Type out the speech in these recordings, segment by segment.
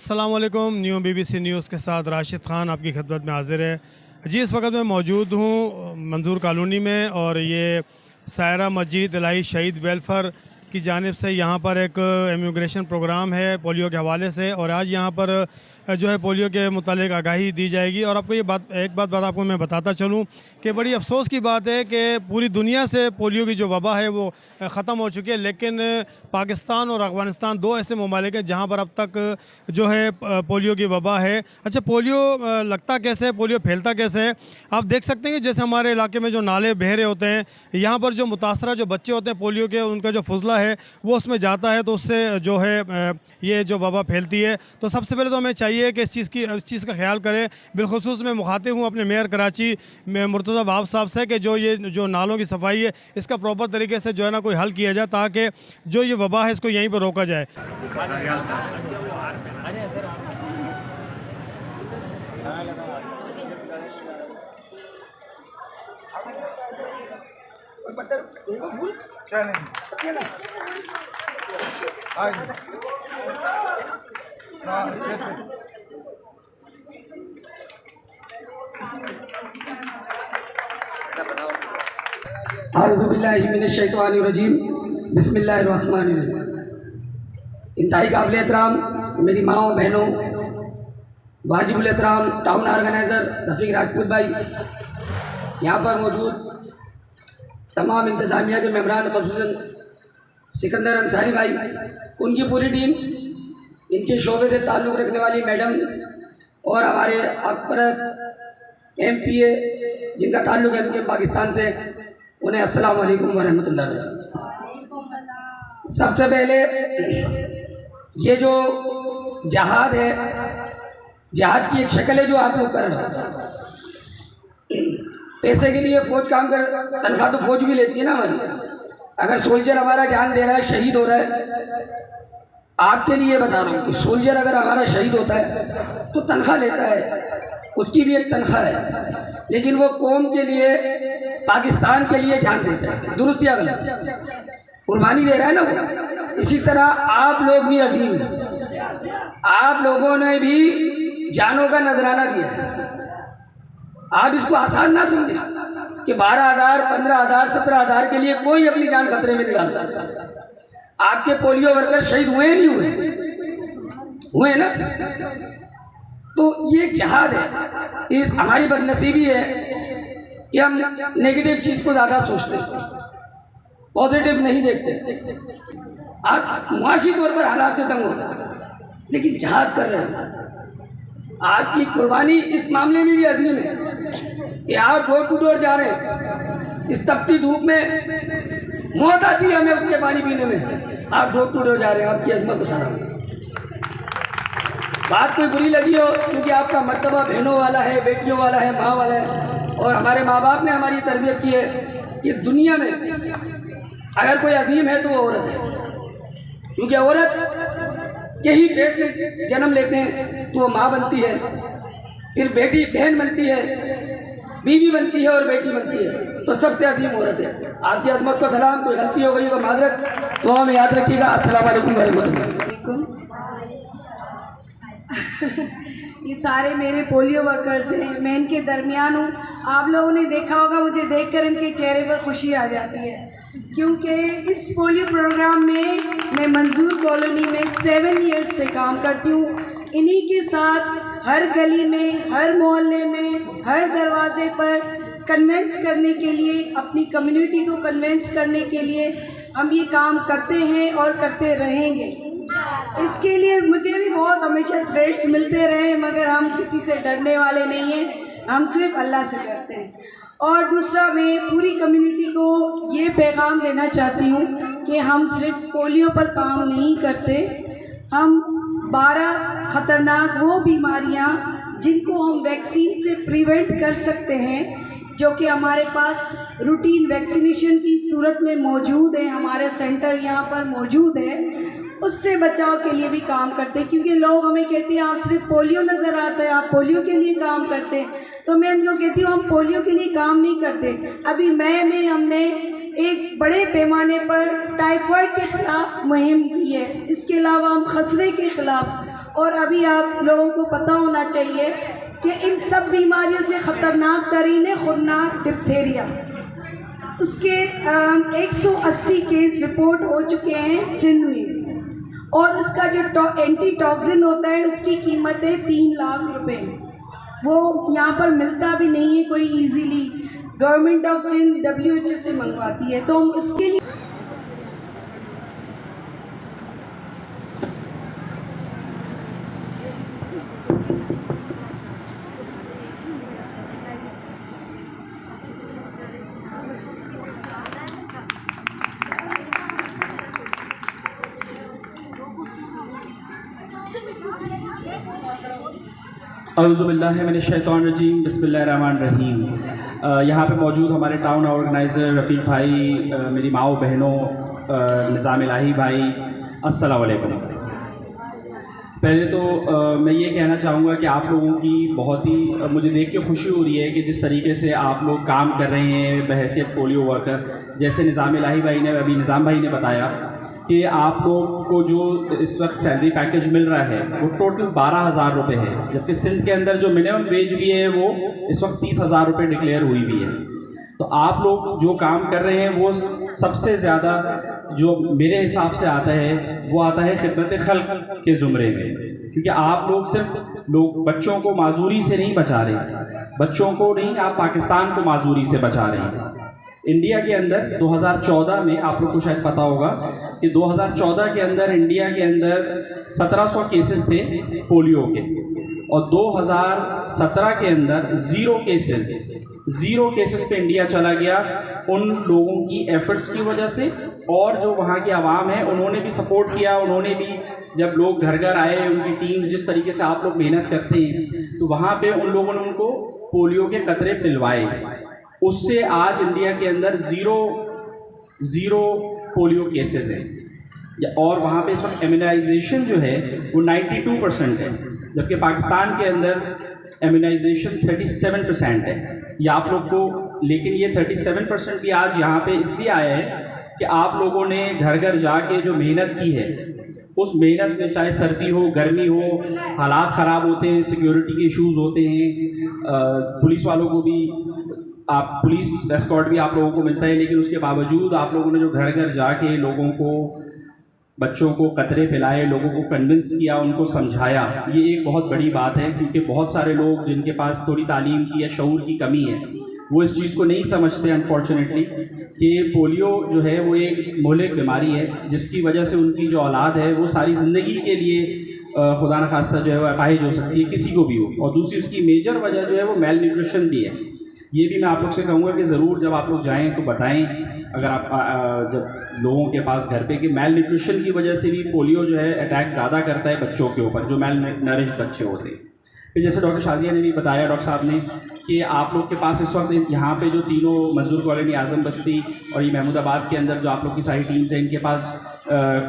अस्सलाम वालेकुम। New BBC news के साथ राशिद ख़ान आपकी खिदमत में हाज़िर है। जी, इस वक्त मैं मौजूद हूँ मंजूर कॉलोनी में और ये सायरा मस्जिद इलाही शहीद वेलफेयर की जानिब से यहाँ पर एक इमिग्रेशन प्रोग्राम है पोलियो के हवाले से, और आज यहाँ पर जो है पोलियो के मुतालिक आगाही दी जाएगी। और आपको ये एक बात आपको मैं बताता चलूँ कि बड़ी अफसोस की बात है कि पूरी दुनिया से पोलियो की जो वबा है वो ख़त्म हो चुकी है, लेकिन पाकिस्तान और अफ़गानिस्तान दो ऐसे ममालिक हैं जहाँ पर अब तक जो है पोलियो की वबा है। अच्छा, पोलियो लगता कैसे है, पोलियो फैलता कैसे है, आप देख सकते हैं कि जैसे हमारे इलाके में जो नाले बहरे होते हैं, यहाँ पर जो मुतासरा जो बच्चे होते हैं पोलियो के, उनका जो फुजला है वो उसमें जाता है, तो उससे जो है ये जो वबा फैलती है। तो सबसे पहले तो हमें चाहिए कि इस चीज़ का ख्याल करें। बिलखुसूस मैं मुखातिब हूँ अपने मेयर कराची में मुर्तज़ा वाब साहब से कि जो नालों की सफाई है इसका प्रॉपर तरीके से जो है ना कोई हल किया जाए, ताकि जो ये वबा है इसको यहीं पर रोका जाए। औज़ुबिल्लाहिमिनश्शैतानिर्रजीम बिस्मिल्लाहिर्रहमानिर्रहीम। इंतहाई काबिल एहतराम मेरी माओ बहनों, वाजिबुल एहतराम टाउन ऑर्गेनाइज़र रफ़ीक राजपूत भाई, यहाँ पर मौजूद तमाम इंतज़ामिया के मेंबरान, ख़ुसूसन सिकंदर अंसारी भाई, उनकी पूरी टीम, इनके शोबे से ताल्लुक़ रखने वाली मैडम और हमारे अकबरत MPA जिनका ताल्लुक़ है उनके पाकिस्तान से, उन्हें अस्सलाम वालेकुम व रहमतुल्लाह। सबसे पहले ये जो जहाद है, जहाद की एक शक्ल है जो आप लोग कर रहे हो। पैसे के लिए फौज काम कर, तनख्वाह तो फौज भी लेती है ना हमारी। अगर सोल्जर हमारा जान दे रहा है, शहीद हो रहा है, आपके लिए बता रहा हूँ कि सोल्जर अगर हमारा शहीद होता है तो तनख्वाह लेता है, उसकी भी एक तनख्वाह है, लेकिन वो कौम के लिए, पाकिस्तान के लिए जान देता है। दुरुस्त या गलत? कुर्बानी दे रहा है ना वो। इसी तरह आप लोग भी अजीम हैं, आप लोगों ने भी जानों का नजराना दिया है। आप इसको आसान ना समझें कि 12,000, 15,000, 17,000 के लिए कोई अपनी जान खतरे में नहीं डालता। आपके पोलियो वर्कर शहीद हुए नहीं हुए ना? तो ये जहाद है। इस हमारी बदनसीबी है कि हम नेगेटिव चीज़ को ज़्यादा सोचते हैं, पॉजिटिव नहीं देखते। आप मुआशी तौर पर हालात से तंग हो, लेकिन जहाद कर रहे हैं। आपकी कुर्बानी इस मामले में भी अजीम है कि आप डोर टू डोर जा रहे हैं, इस तपती धूप में मौत आती है हमें उसके पानी पीने में, आप डोर टू डोर जा रहे हैं। आपकी अजमत को सलाम। बात कोई बुरी लगी हो, क्योंकि आपका मर्तबा बहनों वाला है, बेटियों वाला है, माँ वाला है, और हमारे माँ बाप ने हमारी तरबियत की है कि दुनिया में अगर कोई अजीम है तो वो औरत है, क्योंकि औरत के ही पेट से जन्म लेते हैं तो वो माँ बनती है, फिर बेटी बहन बनती है, बीवी बनती है और बेटी बनती है, तो सबसे अजीम औरत है। आपकी अजमत को सलाम। कोई गलती हो गई तो माजरत, तो हमें याद रखिएगा। अस्सलाम वालेकुम वरहमतुल्लाह। ये सारे मेरे पोलियो वर्कर्स हैं, मैं इनके दरमियान हूँ। आप लोगों ने देखा होगा, मुझे देखकर इनके चेहरे पर खुशी आ जाती है, क्योंकि इस पोलियो प्रोग्राम में मैं मंजूर कॉलोनी में 7 ईयर्स से काम करती हूँ। इन्हीं के साथ हर गली में, हर मोहल्ले में, हर दरवाजे पर कन्वेंस करने के लिए, अपनी कम्युनिटी को कन्वेंस करने के लिए हम ये काम करते हैं और करते रहेंगे। इसके लिए मुझे भी बहुत हमेशा थ्रेट्स मिलते रहे, मगर हम किसी से डरने वाले नहीं हैं, हम सिर्फ अल्लाह से डरते हैं। और दूसरा, मैं पूरी कम्युनिटी को ये पैगाम देना चाहती हूँ कि हम सिर्फ पोलियो पर काम नहीं करते, हम 12 ख़तरनाक वो बीमारियाँ जिनको हम वैक्सीन से प्रिवेंट कर सकते हैं, जो कि हमारे पास रूटीन वैक्सीनेशन की सूरत में मौजूद है, हमारे सेंटर यहाँ पर मौजूद है, उससे बचाव के लिए भी काम करते हैं। क्योंकि लोग हमें कहते हैं आप सिर्फ पोलियो नज़र आता है, आप पोलियो के लिए काम करते हैं, तो मैं उनको कहती हूँ हम पोलियो के लिए काम नहीं करते। अभी मई में हमने एक बड़े पैमाने पर टाइफाइड के ख़िलाफ़ मुहिम की है। इसके अलावा हम खसरे के ख़िलाफ़ और अभी आप लोगों को पता होना चाहिए कि इन सब बीमारियों से ख़तरनाक तरीन है खुरनाक डिप्थेरिया। उसके 180 केस रिपोर्ट हो चुके हैं सिंध में, और उसका जो एंटी टॉक्सिन होता है उसकी कीमत है 3 लाख रुपए। वो यहाँ पर मिलता भी नहीं है कोई easily, government of Sindh WHO से मंगवाती है। तो हम उसके लिए औज़ुबिल्लाहिमिनश्शैतानिर्रजीम बिस्मिल्लाहिर्रहमानिर्रहीम। यहाँ पे मौजूद हमारे टाउन ऑर्गेनाइज़र रफ़ीक भाई, मेरी माओ बहनों, निज़ाम इलाही भाई, अस्सलाम वालेकुम। पहले तो मैं ये कहना चाहूँगा कि आप लोगों की बहुत ही मुझे देख के खुशी हो रही है कि जिस तरीके से आप लोग काम कर रहे हैं बहैसियत पोलियो वर्कर। जैसे निज़ाम इलाही भाई ने अभी निज़ाम भाई ने बताया कि आप लोग को जो इस वक्त सैलरी पैकेज मिल रहा है वो टोटल 12,000 रुपये है, जबकि सिंध के अंदर जो मिनिमम वेज भी है वो इस वक्त 30,000 रुपये डिक्लेयर हुई भी है। तो आप लोग जो काम कर रहे हैं वो सबसे ज़्यादा जो मेरे हिसाब से आता है वो आता है खिदमत खल्क के ज़ुमरे में, क्योंकि आप लोग सिर्फ बच्चों को माजूरी से नहीं बचा रहे, बच्चों को नहीं, आप पाकिस्तान को माजूरी से बचा रहे हैं। इंडिया के अंदर 2014 में आप लोग को शायद पता होगा कि 2014 के अंदर इंडिया के अंदर 1700 केसेस थे पोलियो के, और 2017 के अंदर ज़ीरो केसेस पे इंडिया चला गया उन लोगों की एफर्ट्स की वजह से, और जो वहाँ की आवाम है उन्होंने भी सपोर्ट किया। उन्होंने भी जब लोग घर घर आए, उनकी टीम्स, जिस तरीके से आप लोग मेहनत करते हैं, तो वहाँ पे उन लोगों ने उनको पोलियो के कतरे पिलवाए। उससे आज इंडिया के अंदर ज़ीरो पोलियो केसेस हैं, और वहाँ पे इस वक्त इम्यूनाइजेशन जो है वो 92% है, जबकि पाकिस्तान के अंदर इम्यूनाइजेशन 37% है। ये आप लोग को, लेकिन ये 37% भी आज यहाँ पे इसलिए आया है कि आप लोगों ने घर घर जाके जो मेहनत की है, उस मेहनत में चाहे सर्दी हो गर्मी हो, हालात ख़राब होते हैं, सिक्योरिटी के इश्यूज़ होते हैं, पुलिस वालों को भी आप पुलिस एस्कॉर्ट भी आप लोगों को मिलता है, लेकिन उसके बावजूद आप लोगों ने जो घर घर जाके लोगों को, बच्चों को कतरे पिलाए, लोगों को कन्विंस किया, उनको समझाया, ये एक बहुत बड़ी बात है। क्योंकि बहुत सारे लोग जिनके पास थोड़ी तालीम की या शऊर की कमी है, वो इस चीज़ को नहीं समझते अनफॉर्चुनेटली कि पोलियो जो है वो एक मोहलिक बीमारी है, जिसकी वजह से उनकी जो औलाद है वो सारी ज़िंदगी के लिए खुदा न खास्ता जो है वो अपाहिज हो सकती है, किसी को भी हो। और दूसरी उसकी मेजर वजह जो है वो मेल न्यूट्रिशन भी है। ये भी मैं आप लोग से कहूँगा कि ज़रूर जब आप लोग जाएँ तो बताएं, अगर आप जब लोगों के पास घर पे, कि मेल न्यूट्रिशन की वजह से भी पोलियो जो है अटैक ज़्यादा करता है बच्चों के ऊपर, जो मेल नरिश बच्चे होते हैं। फिर जैसे डॉक्टर शाजिया ने भी बताया, डॉक्टर साहब ने, कि आप लोग के पास इस वक्त यहाँ पे जो तीनों मजदूर कॉलोनी, आज़म बस्ती और ये महमूदाबाद के अंदर जो आप लोग की सारी टीम्स हैं, इनके पास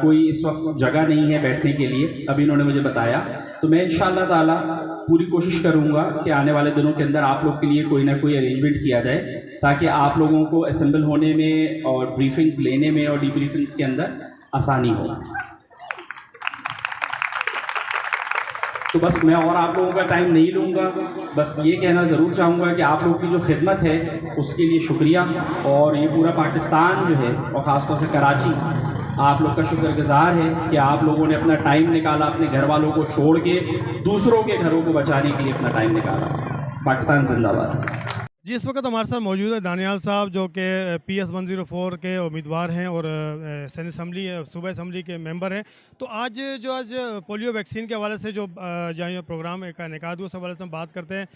कोई इस वक्त जगह नहीं है बैठने के लिए, अभी इन्होंने मुझे बताया। तो मैं इंशाअल्लाह ताला पूरी कोशिश करूँगा कि आने वाले दिनों के अंदर आप लोग के लिए कोई ना कोई अरेंजमेंट किया जाए, ताकि आप लोगों को असेंबल होने में और ब्रीफिंग्स लेने में और डीब्रीफिंग्स के अंदर आसानी हो। तो बस मैं और आप लोगों का टाइम नहीं लूँगा, बस ये कहना ज़रूर चाहूँगा कि आप लोगों की जो खिदमत है उसके लिए शुक्रिया, और ये पूरा पाकिस्तान जो है और ख़ासतौर से कराची आप लोग का शुक्रगुजार है कि आप लोगों ने अपना टाइम निकाला, अपने घर वालों को छोड़ के दूसरों के घरों को बचाने के लिए अपना टाइम निकाला। पाकिस्तान जिंदाबाद। जी, इस वक्त हमारे साथ मौजूद है दानियाल साहब, जो कि PS 104 के उम्मीदवार हैं और सेनेट असम्बली, सूबा असम्बली के मेंबर हैं। तो आज पोलियो वैक्सीन के हवाले से जो प्रोग्राम का इनेकाद हुआ, उस हवाले से हम बात करते हैं।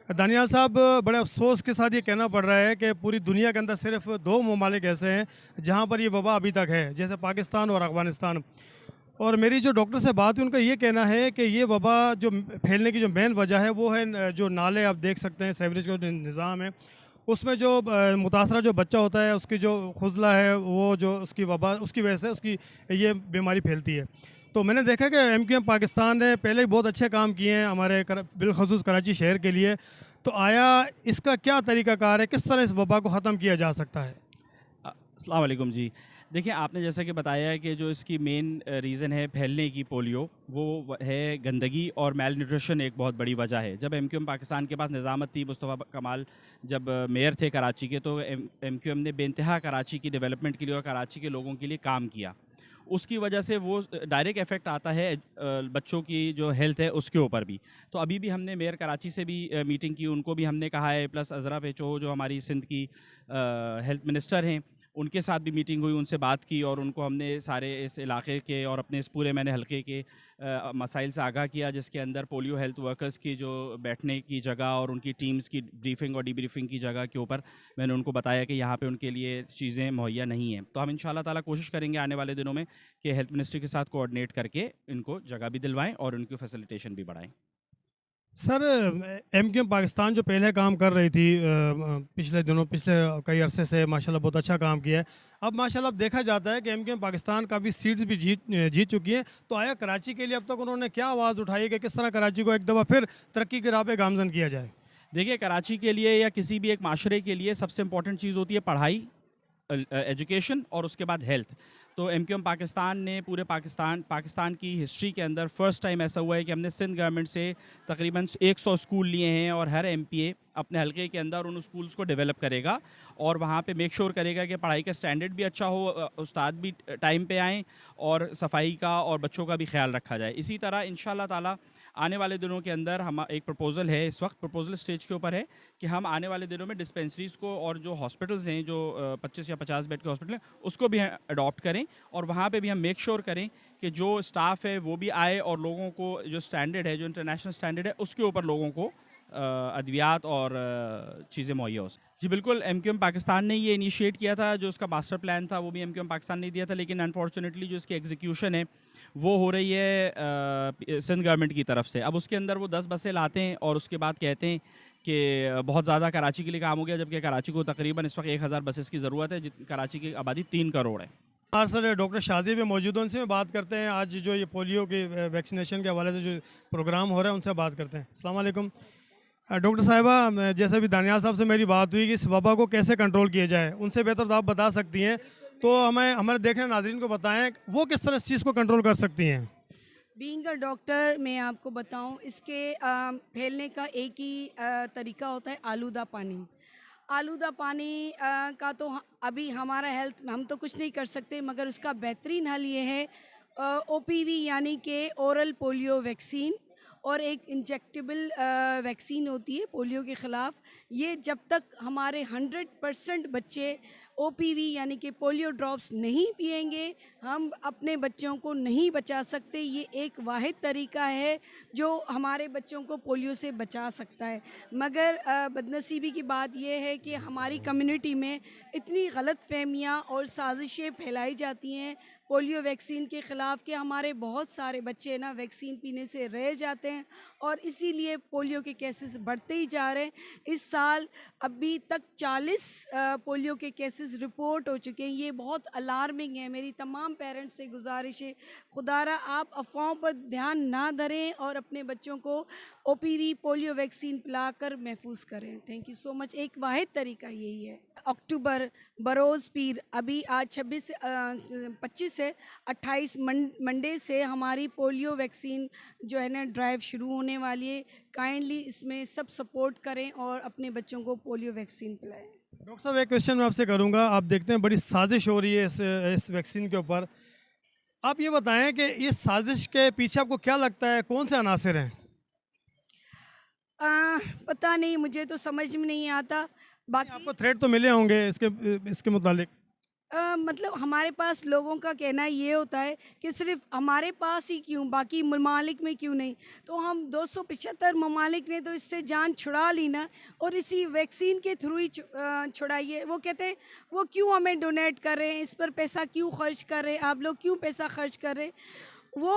दानियाल साहब, बड़े अफसोस के साथ ये कहना पड़ रहा है कि पूरी दुनिया के अंदर सिर्फ 2 ममालिक ऐसे हैं जहाँ पर ये वबा अभी तक है, जैसे पाकिस्तान और अफ़गानिस्तान। और मेरी जो डॉक्टर से बात हुई, उनका ये कहना है कि ये वबा जो फैलने की जो मेन वजह है वो है जो नाले आप देख सकते हैं, सेवरेज का निज़ाम है, उसमें जो मुतासरा जो बच्चा होता है उसकी जो खुजला है, वो जो उसकी वबा, उसकी वजह से उसकी ये बीमारी फैलती है। तो मैंने देखा कि MQM पाकिस्तान ने पहले ही बहुत अच्छे काम किए हैं हमारे बिलखसूस कराची शहर के लिए। तो आया इसका क्या तरीक़ाकार है, किस तरह इस वबा को ख़त्म किया जा सकता है? अस्सलाम वालेकुम जी। देखिए, आपने जैसा कि बताया है कि जो इसकी मेन रीज़न है फैलने की पोलियो, वो है गंदगी और मेल न्यूट्रिशन एक बहुत बड़ी वजह है। जब एमक्यूएम पाकिस्तान के पास निज़ामत थी, मुस्तफ़ा कमाल जब मेयर थे कराची के, तो एमक्यूएम ने बेइंतहा कराची की डेवलपमेंट के लिए और कराची के लोगों के लिए काम किया। उसकी वजह से वो डायरेक्ट इफ़ेक्ट आता है बच्चों की जो हेल्थ है उसके ऊपर भी। तो अभी भी हमने मेयर कराची से भी मीटिंग की, उनको भी हमने कहा है, प्लस अज़रा पेचो जो हमारी सिंध की हेल्थ मिनिस्टर हैं, उनके साथ भी मीटिंग हुई, उनसे बात की और उनको हमने सारे इस इलाके के और अपने इस पूरे मैंने हल्के के मसाइल से आगाह किया, जिसके अंदर पोलियो हेल्थ वर्कर्स की जो बैठने की जगह और उनकी टीम्स की ब्रीफिंग और डीब्रीफिंग की जगह के ऊपर मैंने उनको बताया कि यहाँ पे उनके लिए चीज़ें मुहैया नहीं हैं। तो हम इंशाल्लाह ताला कोशिश करेंगे आने वाले दिनों में कि हेल्थ मिनिस्ट्री के साथ कोऑर्डिनेट करके इनको जगह भी दिलवाएँ और उनकी फैसिलिटेशन भी बढ़ाएँ। सर, एमक्यूएम पाकिस्तान जो पहले काम कर रही थी पिछले दिनों, पिछले कई अरसे से माशाल्लाह बहुत अच्छा काम किया है। अब माशाल्लाह अब देखा जाता है कि एमक्यूएम पाकिस्तान काफ़ी सीट्स भी जीत चुकी है। तो आया कराची के लिए अब तक उन्होंने क्या आवाज़ उठाई कि किस तरह कराची को एक दफ़ा फिर तरक्की की राह पे गामजन किया जाए? देखिए, कराची के लिए या किसी भी एक माशरे के लिए सबसे इम्पोर्टेंट चीज़ होती है पढ़ाई, एजुकेशन और उसके बाद हेल्थ। तो एमक्यूएम पाकिस्तान ने पूरे पाकिस्तान की हिस्ट्री के अंदर फ़र्स्ट टाइम ऐसा हुआ है कि हमने सिंध गवर्नमेंट से तकरीबन 100 स्कूल लिए हैं और हर एमपीए अपने हलके के अंदर उन स्कूल्स को डेवलप करेगा और वहाँ पे मेक श्योर करेगा कि पढ़ाई का स्टैंडर्ड भी अच्छा हो, उस्ताद भी टाइम पे आएँ और सफाई का और बच्चों का भी ख्याल रखा जाए। इसी तरह इंशाल्लाह ताला आने वाले दिनों के अंदर हम एक प्रपोज़ल है, इस वक्त प्रपोज़ल स्टेज के ऊपर है कि हम आने वाले दिनों में डिस्पेंसरीज़ को और जो हॉस्पिटल्स हैं, जो 25 या 50 बेड के हॉस्पिटल हैं, उसको भी अडॉप्ट करें और वहाँ पे भी हम मेक श्योर करें कि जो स्टाफ है वो भी आए और लोगों को जो स्टैंडर्ड है, जो इंटरनेशनल स्टैंडर्ड है, उसके ऊपर लोगों को अद्वियात और चीज़ें मुहैया हो। जी बिल्कुल, एमक्यूएम पाकिस्तान ने ये इनिशिएट किया था, जो उसका मास्टर प्लान था वो भी एमक्यूएम पाकिस्तान ने दिया था, लेकिन अनफॉर्चुनेटली जो इसकी एग्जीक्यूशन है वो हो रही है सिंध गवर्नमेंट की तरफ से। अब उसके अंदर वो 10 बसें लाते हैं और उसके बाद कहते हैं कि बहुत ज़्यादा कराची के लिए काम हो गया, जबकि कराची को तकरीबन इस वक्त 1000 बसेस की ज़रूरत है, कराची की आबादी 3 करोड़ है। हाँ सर, डॉक्टर शाजी भी मौजूद हैं, उनसे भी बात करते हैं। आज जो ये पोलियो के वैक्सीनेशन के हवाले से जो प्रोग्राम हो रहा है उनसे बात करते हैं। अस्सलाम वालेकुम डॉक्टर साहिबा, जैसे भी दानियाल साहब से मेरी बात हुई कि इस वबा को कैसे कंट्रोल किया जाए, उनसे बेहतर तो आप बता सकती हैं, तो हमें हमारे देखने नाज़रीन को बताएं वो किस तरह इस चीज़ को कंट्रोल कर सकती हैं। बीइंग अ डॉक्टर मैं आपको बताऊं, इसके फैलने का एक ही तरीका होता है, आलूदा पानी। आलूदा पानी का तो अभी हमारा हेल्थ, हम तो कुछ नहीं कर सकते, मगर उसका बेहतरीन हल ये है ओपीवी यानी कि ओरल पोलियो वैक्सीन, और एक इंजेक्टेबल वैक्सीन होती है पोलियो के ख़िलाफ़। ये जब तक हमारे 100% बच्चे ओपीवी यानी कि पोलियो ड्रॉप्स नहीं पिएंगे, हम अपने बच्चों को नहीं बचा सकते। ये एक वाहिद तरीका है जो हमारे बच्चों को पोलियो से बचा सकता है। मगर बदनसीबी की बात यह है कि हमारी कम्युनिटी में इतनी गलत फहमियाँ और साजिशें फैलाई जाती हैं पोलियो वैक्सीन के ख़िलाफ़ कि हमारे बहुत सारे बच्चे ना वैक्सीन पीने से रह जाते हैं और इसीलिए पोलियो के केसेस बढ़ते ही जा रहे हैं। इस साल अभी तक 40 पोलियो के केसेस रिपोर्ट हो चुके हैं। ये बहुत अलार्मिंग है। मेरी तमाम पेरेंट्स से गुजारिश है, खुदारा आप अफवाहों पर ध्यान ना धरें और अपने बच्चों को ओपीवी पोलियो वैक्सीन पिलाकर महफूज करें। Thank you so much. एक वाहिद तरीका यही है। अक्टूबर बरोज़ पीर, अभी आज 25 से 28 मंडे से हमारी पोलियो वैक्सीन जो है ना ड्राइव शुरू होने वाली है। काइंडली इसमें सब सपोर्ट करें और अपने बच्चों को पोलियो वैक्सीन पिलाएं। डॉक्टर साहब, एक क्वेश्चन मैं आपसे करूंगा। आप देखते हैं बड़ी साजिश हो रही है इस वैक्सीन के ऊपर। आप ये बताएं कि इस साजिश के पीछे आपको क्या लगता है, कौन से अनासिर हैं? पता नहीं, मुझे तो समझ में नहीं आता। बाकी आपको थ्रेट तो मिले होंगे इसके मुतालिक। मतलब हमारे पास लोगों का कहना ये होता है कि सिर्फ हमारे पास ही क्यों, बाकी ममालिक में क्यों नहीं। तो हम 275 ममालिक ने तो इससे जान छुड़ा ली ना, और इसी वैक्सीन के थ्रू ही छुड़ाई है। वो कहते हैं वो क्यों हमें डोनेट कर रहे हैं, इस पर पैसा क्यों खर्च कर रहे हैं, आप लोग क्यों पैसा खर्च कर रहे हैं। वो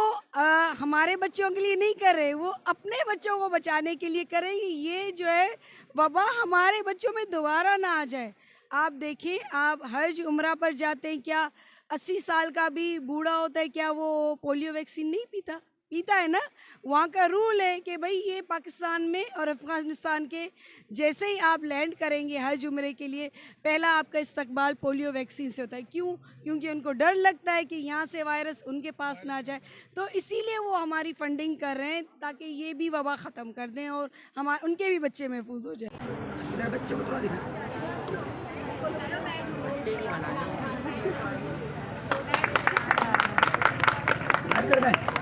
हमारे बच्चों के लिए नहीं कर रहे, वो अपने बच्चों को बचाने के लिए कर रहे हैं। ये जो है वबा हमारे बच्चों में दोबारा ना आ जाए। आप देखें, आप हज उम्रा पर जाते हैं, क्या 80 साल का भी बूढ़ा होता है, क्या वो पोलियो वैक्सीन नहीं पीता? पीता है ना, वहाँ का रूल है कि भाई ये पाकिस्तान में और अफ़गानिस्तान के जैसे ही आप लैंड करेंगे हज उम्रे के लिए, पहला आपका इस्तकबाल पोलियो वैक्सीन से होता है। क्यों? क्योंकि उनको डर लगता है कि यहाँ से वायरस उनके पास ना जाए, तो इसीलिए वो हमारी फंडिंग कर रहे हैं ताकि ये भी वबा ख़त्म कर दें और उनके भी बच्चे महफूज हो जाए। इधर बच्चे को थोड़ा दिखा। अंदर गए।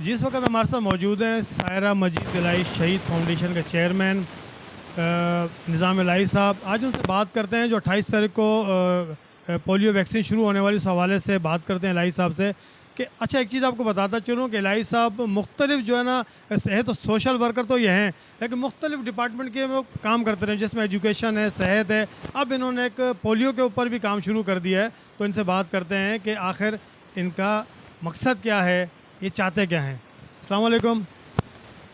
जिस वक्त हमारे साथ मौजूद हैं सायरा मजीद दिलाई शहीद फाउंडेशन के चेयरमैन निज़ाम इलाही साहब। आज उनसे बात करते हैं जो 28 तारीख को पोलियो वैक्सीन शुरू होने वाली, उस हवाले से बात करते हैं इलाही साहब से कि अच्छा एक चीज़ आपको बताता चलूँ कि इलाही साहब मुख्तलिफ जो है ना, है तो सोशल वर्कर तो ये हैं, लेकिन मुख्तलिफ डिपार्टमेंट के वो काम करते रहे, जिसमें एजुकेशन है, सेहत है। अब इन्होंने एक पोलियो के ऊपर भी काम शुरू कर दिया है, तो इनसे बात करते हैं कि आखिर इनका मकसद क्या है, ये चाहते क्या हैं। अस्सलाम वालेकुम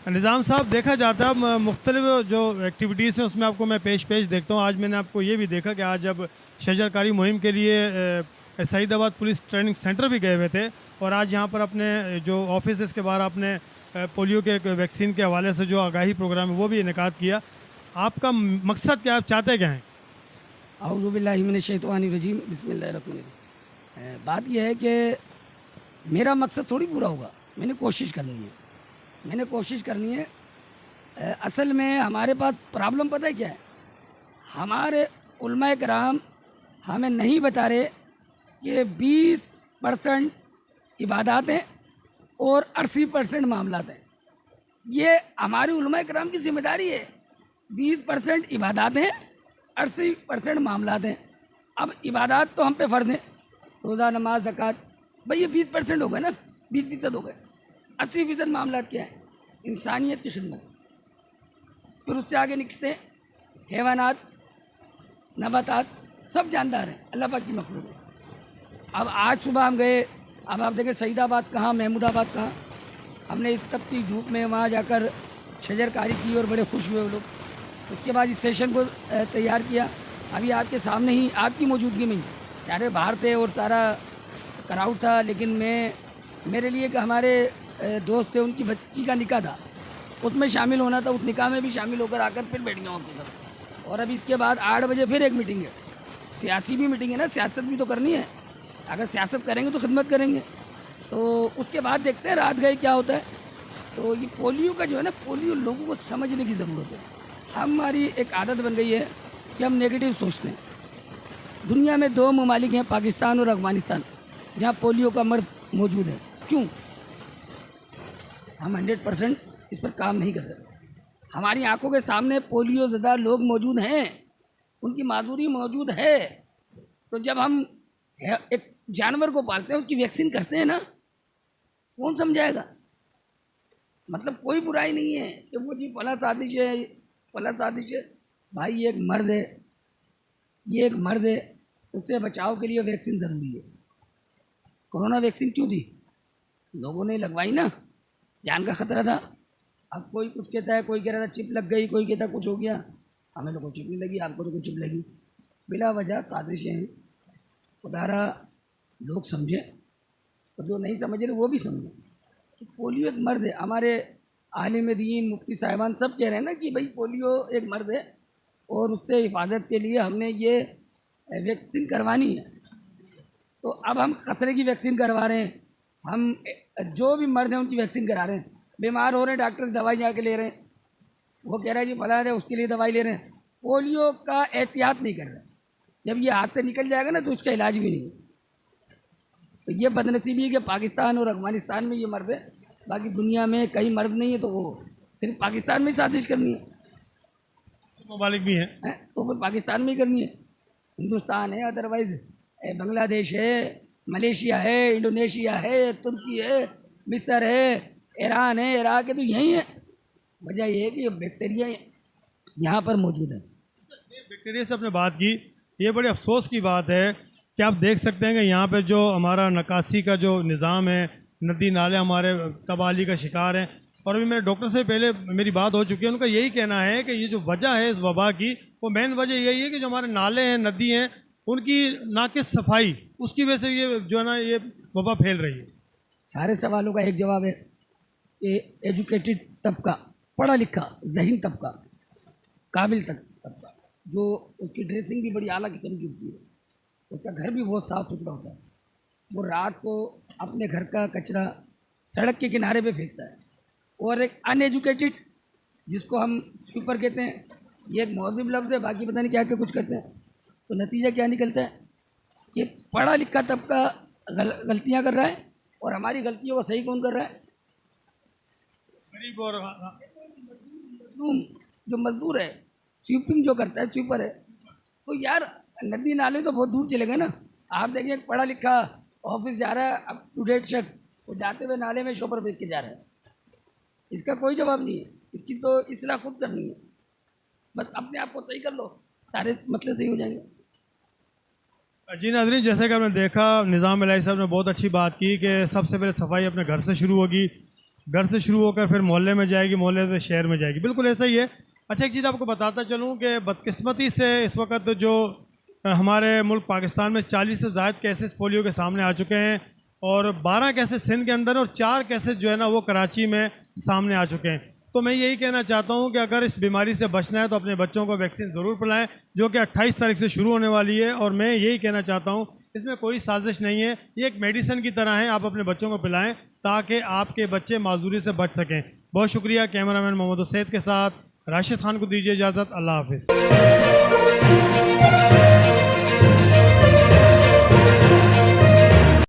निज़ाम साहब, देखा जाता है मुख्तलिफ जो एक्टिविटीज़ हैं उसमें आपको मैं पेश देखता हूँ। आज मैंने आपको ये भी देखा कि आज जब शजरकारी मुहिम के लिए सईदाबाद पुलिस ट्रेनिंग सेंटर भी गए हुए थे, और आज यहाँ पर अपने जो ऑफिस के बाहर आपने पोलियो के वैक्सीन के हवाले से जो आगाही प्रोग्राम है वो भी इनेकाद किया। आपका मकसद क्या, आप चाहते क्या हैं? औज़ु बिल्लाहि मिनश शैतानिर रजीम, बिस्मिल्लाहिर रहमानिर रहीम। बात यह है कि मेरा मकसद थोड़ी पूरा होगा, मैंने कोशिश करनी है। असल में हमारे पास प्रॉब्लम पता है क्या है, हमारे उलमाए कराम हमें नहीं बता रहे कि 20% इबादत हैं और 80% मामलात हैं। ये हमारे उलमाए कराम की जिम्मेदारी है। 20% इबादत हैं, 80% मामलात हैं। अब इबादत तो हम पे फ़र्ज़ हैं, रोज़ा, नमाज, ज़कात, भाई ये 20% हो गए ना, 20% हो गए। 80% मामलात क्या है? इंसानियत की खिदमत। फिर उससे आगे निकलते हैं हैवानात, नबातात, सब जानदार हैं, अल्लाह पाक की मखलूक है। अब आज सुबह हम गए, अब आप देखें सईदाबाद कहाँ, महमूदाबाद कहाँ, हमने इस तपती धूप में वहाँ जाकर शजरकारी की और बड़े खुश हुए वो लोग। उसके बाद इस सेशन को तैयार किया, अभी आपके सामने ही आपकी मौजूदगी में ही, सारे बाहर थे और सारा क्राउड था, लेकिन मेरे लिए कि हमारे दोस्त थे, उनकी बच्ची का निकाह था, उसमें शामिल होना था। उस निकाह में भी शामिल होकर आकर फिर बैठ गया आपके साथ। और अब इसके बाद 8 बजे फिर एक मीटिंग है, सियासी भी मीटिंग है ना, सियासत भी तो करनी है। अगर सियासत करेंगे तो खिदमत करेंगे। तो उसके बाद देखते हैं रात गए क्या होता है। तो ये पोलियो का जो है ना, पोलियो लोगों को समझने की ज़रूरत है। हमारी एक आदत बन गई है कि हम नेगेटिव सोचते हैं। दुनिया में 2 ममालिक हैं, पाकिस्तान और अफ़गानिस्तान, जहाँ पोलियो का मर्द मौजूद है। क्यों? हम 100% इस पर काम नहीं कर रहे। हमारी आंखों के सामने पोलियो ज़दा लोग मौजूद हैं, उनकी माजूरी मौजूद है। तो जब हम एक जानवर को पालते हैं, उसकी वैक्सीन करते हैं ना, कौन समझाएगा? मतलब कोई बुराई नहीं है कि वो जी फला साजिश है। भाई ये एक मर्द है, उससे बचाव के लिए वैक्सीन ज़रूरी है। कोरोना वैक्सीन क्यों थी? लोगों ने लगवाई ना, जान का ख़तरा था। अब कोई कुछ कहता है, कोई कह रहा था चिप लग गई, कोई कहता कुछ हो गया। हमें तो कोई चिप नहीं लगी, आपको तो कोई चिप लगी। बिला वजह साजिशें हैं। खुदारा लोग समझें, और जो नहीं समझ रहे वो भी समझें कि पोलियो एक मर्द है। हमारे आलिम दीन, मुफ्ती साहिबान सब कह रहे हैं ना कि भाई पोलियो एक मर्द है, और उससे हिफाजत के लिए हमने ये वैक्सीन करवानी है। तो अब हम खतरे की वैक्सीन करवा रहे हैं, हम जो भी मर्द हैं उनकी वैक्सीन करा रहे हैं। बीमार हो रहे हैं, डॉक्टर दवाई जाके ले रहे हैं, वो कह रहा है जी फला है, उसके लिए दवाई ले रहे हैं। पोलियो का एहतियात नहीं कर रहे। जब ये हाथ से निकल जाएगा ना तो उसका इलाज भी नहीं है। तो ये बदनसीबी है कि पाकिस्तान और अफगानिस्तान में ये मर्द है, बाकी दुनिया में कहीं मर्द नहीं है। तो वो सिर्फ पाकिस्तान में ही साजिश करनी है, ममालिक भी हैं, तो फिर पाकिस्तान में ही करनी है। हिंदुस्तान है, अदरवाइज़ बांग्लादेश है, मलेशिया है, इंडोनेशिया है, तुर्की है, मिस्र है, ईरान है, इराक है, तो यही है। वजह यह है कि ये बैक्टीरिया यहाँ पर मौजूद है। बैक्टीरिया से आपने बात की, ये बड़े अफसोस की बात है कि आप देख सकते हैं कि यहाँ पे जो हमारा निकासी का जो निज़ाम है, नदी नाले हमारे तबाही का शिकार हैं। और अभी मेरे डॉक्टर से पहले मेरी बात हो चुकी है, उनका यही कहना है कि ये जो वजह है इस वबा की, वो मेन वजह यही है कि जो हमारे नाले हैं, नदी हैं, उनकी नाकिस सफाई, उसकी वजह से ये जो है ना ये वबा फैल रही है। सारे सवालों का एक जवाब है कि एजुकेटेड तबका, पढ़ा लिखा ज़हीन तबका, काबिल तबका, जो उसकी ड्रेसिंग भी बड़ी आला किस्म की होती है, उसका घर भी बहुत साफ़ सुथरा होता है, वो रात को अपने घर का कचरा सड़क के किनारे पे फेंकता है। और एक अनएजुकेटेड, जिसको हम स्वीपर कहते हैं, ये एक मौजूद लफ्ज़ है, बाकी पता नहीं क्या क्या कुछ करते हैं। तो नतीजा क्या निकलता है कि पढ़ा लिखा तबका गलतियाँ कर रहा है, और हमारी गलतियों को सही कौन कर रहा है? गरीब और जो मजदूर है, स्वीपिंग जो करता है, स्वीपर है। तो यार नदी नाले तो बहुत दूर चले गए ना। आप देखिए एक पढ़ा लिखा ऑफिस जा रहा है, अप टू डेट शख्स, वो जाते हुए नाले में शोपर फेंक के जा रहा है, इसका कोई जवाब नहीं है। इसकी तो इस्लाह खुद करनी है, बस अपने आप को सही कर लो, सारे मसले सही हो जाएंगे। जी नाज़रीन, जैसे कि आपने देखा, निज़ाम इलाही साहब ने बहुत अच्छी बात की कि सबसे पहले सफाई अपने घर से शुरू होगी, घर से शुरू होकर फिर मोहल्ले में जाएगी, मोहल्ले से शहर में जाएगी। बिल्कुल ऐसा ही है। अच्छा, एक चीज़ आपको बताता चलूँ कि बदकिस्मती से इस वक्त जो हमारे मुल्क पाकिस्तान में 40 से ज़ायद केसेस पोलियो के सामने आ चुके हैं, और 12 केसेस सिंध के अंदर और 4 केसेस जो है ना वो कराची में सामने आ चुके हैं। तो मैं यही कहना चाहता हूँ कि अगर इस बीमारी से बचना है तो अपने बच्चों को वैक्सीन ज़रूर पिलाएं, जो कि 28 तारीख से शुरू होने वाली है। और मैं यही कहना चाहता हूँ, इसमें कोई साजिश नहीं है, ये एक मेडिसिन की तरह है, आप अपने बच्चों को पिलाएं ताकि आपके बच्चे माजूरी से बच सकें। बहुत शुक्रिया। कैमरामैन मोहम्मद हुसैन के साथ राशिद खान को दीजिए इजाज़त। अल्लाह हाफिज़।